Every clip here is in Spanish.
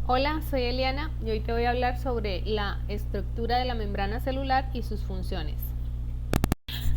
Hola, soy Eliana y hoy te voy a hablar sobre la estructura de la membrana celular y sus funciones.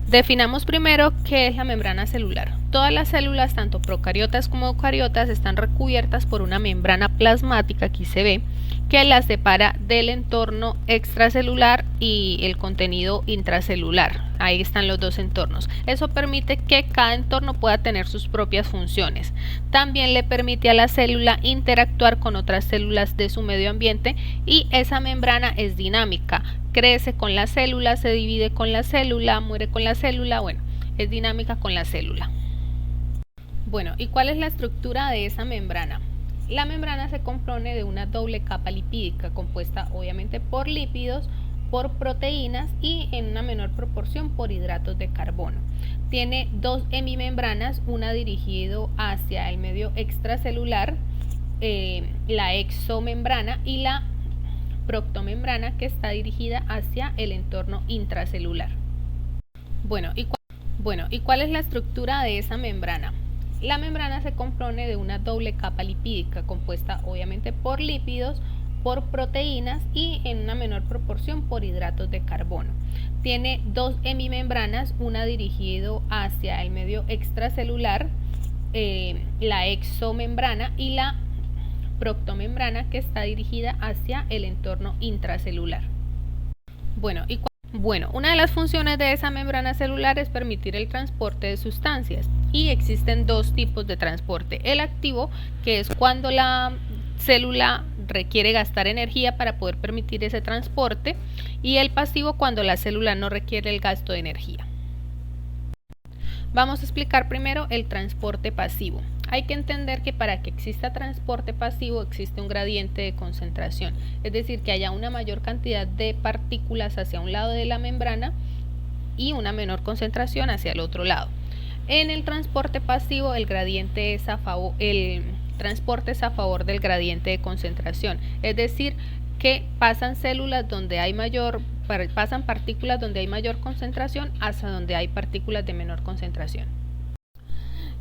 Definamos primero qué es la membrana celular. Todas las células, tanto procariotas como eucariotas, están recubiertas por una membrana plasmática, aquí se ve, que las separa del entorno extracelular y el contenido intracelular. Ahí están los dos entornos. Eso permite que cada entorno pueda tener sus propias funciones. También le permite a la célula interactuar con otras células de su medio ambiente y esa membrana es dinámica. Crece con la célula, se divide con la célula, muere con la célula, bueno, es dinámica con la célula. Bueno, ¿y cuál es la estructura de esa membrana? La membrana se compone de una doble capa lipídica compuesta obviamente por lípidos, por proteínas y en una menor proporción por hidratos de carbono. Tiene dos hemimembranas, una dirigida hacia el medio extracelular, la exomembrana, y la proctomembrana, que está dirigida hacia el entorno intracelular. Bueno, ¿y cuál es la estructura de esa membrana? La membrana se compone de una doble capa lipídica compuesta obviamente por lípidos, por proteínas y en una menor proporción por hidratos de carbono. Tiene dos hemimembranas, una dirigida hacia el medio extracelular, la exomembrana, y la proctomembrana, que está dirigida hacia el entorno intracelular. Bueno, una de las funciones de esa membrana celular es permitir el transporte de sustancias, y existen dos tipos de transporte: el activo, que es cuando la célula requiere gastar energía para poder permitir ese transporte, y el pasivo, cuando la célula no requiere el gasto de energía. Vamos a explicar primero el transporte pasivo. Hay que entender que para que exista transporte pasivo existe un gradiente de concentración, es decir, que haya una mayor cantidad de partículas hacia un lado de la membrana y una menor concentración hacia el otro lado. En el transporte pasivo el transporte es a favor del gradiente de concentración, es decir, que pasan partículas donde hay mayor concentración hasta donde hay partículas de menor concentración.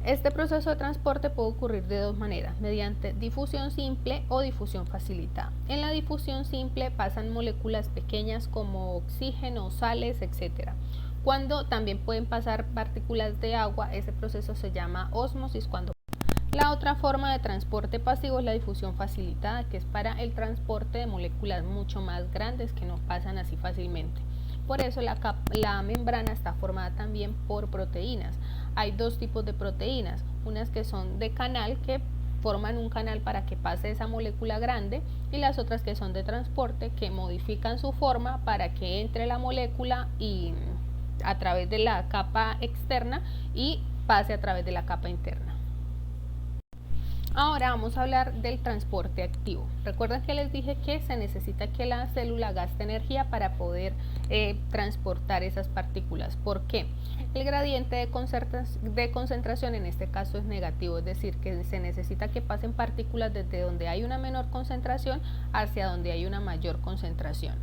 Este proceso de transporte puede ocurrir de dos maneras: mediante difusión simple o difusión facilitada. En la difusión simple pasan moléculas pequeñas como oxígeno, sales, etc. Cuando también pueden pasar partículas de agua, ese proceso se llama ósmosis. La otra forma de transporte pasivo es la difusión facilitada, que es para el transporte de moléculas mucho más grandes que no pasan así fácilmente. Por eso la membrana está formada también por proteínas. Hay dos tipos de proteínas: unas que son de canal, que forman un canal para que pase esa molécula grande, y las otras que son de transporte, que modifican su forma para que entre la molécula y a través de la capa externa y pase a través de la capa interna. Ahora vamos a hablar del transporte activo. Recuerden que les dije que se necesita que la célula gaste energía para poder transportar esas partículas. ¿Por qué? El gradiente de concentración en este caso es negativo, es decir, que se necesita que pasen partículas desde donde hay una menor concentración hacia donde hay una mayor concentración.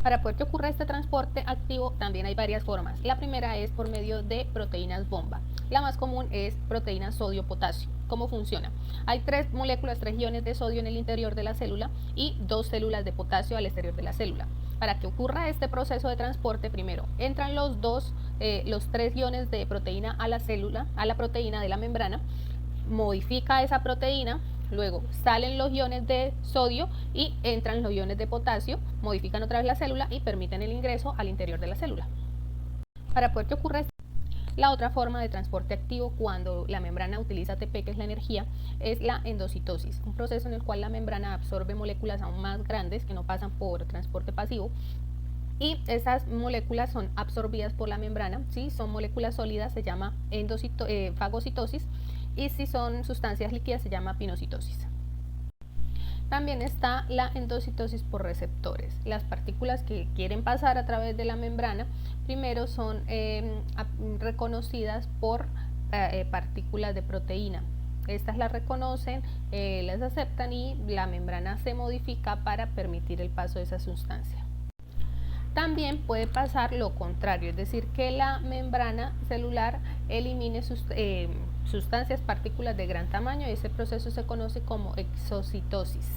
Para poder que ocurra este transporte activo también hay varias formas. La primera es por medio de proteínas bomba. La más común es proteína sodio-potasio. ¿Cómo funciona? Hay tres iones de sodio en el interior de la célula y dos células de potasio al exterior de la célula. Para que ocurra este proceso de transporte, primero entran los tres iones de proteína a la célula, a la proteína de la membrana, modifica esa proteína. Luego salen los iones de sodio y entran los iones de potasio, modifican otra vez la célula y permiten el ingreso al interior de la célula. Para poder que ocurra la otra forma de transporte activo cuando la membrana utiliza ATP, que es la energía, es la endocitosis, un proceso en el cual la membrana absorbe moléculas aún más grandes que no pasan por transporte pasivo, y esas moléculas son absorbidas por la membrana. Si son moléculas sólidas se llama fagocitosis, y si son sustancias líquidas se llama pinocitosis. También está la endocitosis por receptores. Las partículas que quieren pasar a través de la membrana primero son reconocidas por partículas de proteína. Estas las reconocen, las aceptan y la membrana se modifica para permitir el paso de esa sustancia. También puede pasar lo contrario, es decir, que la membrana celular elimine sustancias, partículas de gran tamaño, y ese proceso se conoce como exocitosis.